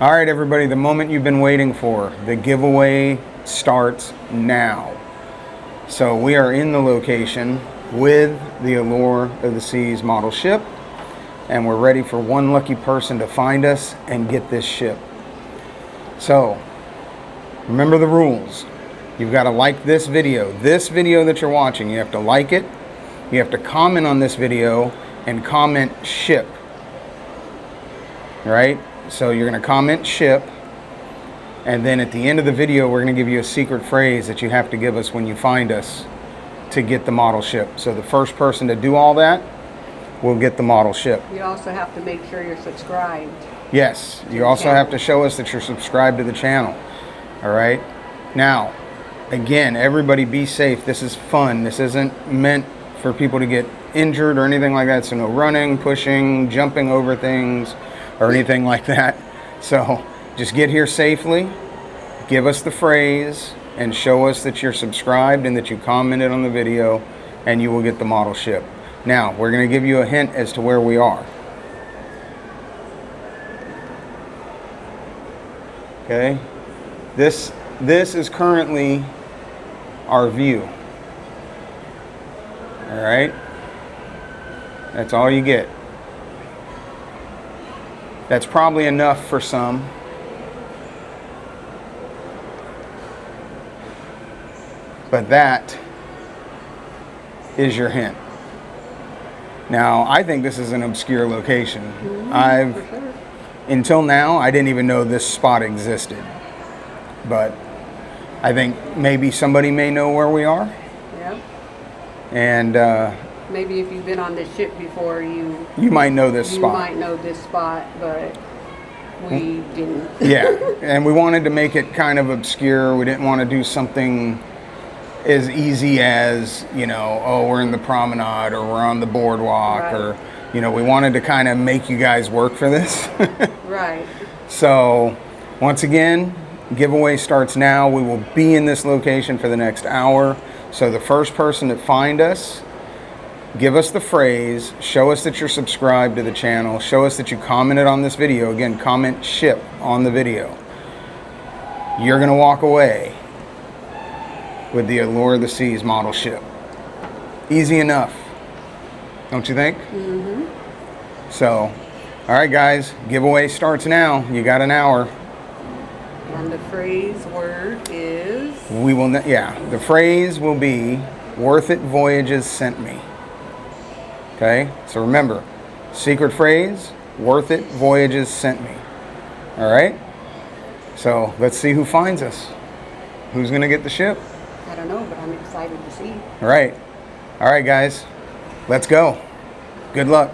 All right, everybody, the moment you've been waiting for. The giveaway starts now. So we are in the location with the Allure of the Seas model ship, and we're ready for one lucky person to find us and get this ship. So remember the rules. You've got to like this video that you're watching. You have to like it. You have to comment on this video and comment ship. All right? So you're going to comment ship, and then at the end of the video we're going to give you a secret phrase that you have to give us when you find us to get the model ship. So the first person to do all that will get the model ship. You also have to make sure you're subscribed. Yes, you also have to show us that you're subscribed to the channel. All right? Now, again, everybody be safe. This is fun. This isn't meant for people to get injured or anything like that. So no running, pushing, jumping over things, or anything like that. So just get here safely, give us the phrase, and show us that you're subscribed and that you commented on the video, and you will get the model ship. Now, we're going to give you a hint as to where we are. Okay? This is currently our view. All right? That's all you get. That's probably enough for some. But that is your hint. Now, I think this is an obscure location. Until now, I didn't even know this spot existed. But I think maybe somebody may know where we are. Yep. And maybe if you've been on this ship before, you might know this spot. You might know this spot, but we didn't. Yeah, and we wanted to make it kind of obscure. We didn't want to do something as easy as, you know, oh, we're in the promenade or we're on the boardwalk, right. Or, you know, we wanted to kind of make you guys work for this. Right. So, once again, giveaway starts now. We will be in this location for the next hour. So the first person to find us, give us the phrase, show us that you're subscribed to the channel, show us that you commented on this video. Again, comment ship on the video. You're going to walk away with the Allure of the Seas model ship. Easy enough, don't you think? Mm-hmm. So, all right, guys, giveaway starts now. You got an hour. And the phrase word is? The phrase will be, "Worth it, Voyages sent me." Okay, so remember, secret phrase, "Worth it, Voyages sent me." All right, so let's see who finds us. Who's gonna get the ship? I don't know, but I'm excited to see. All right, guys, let's go. Good luck.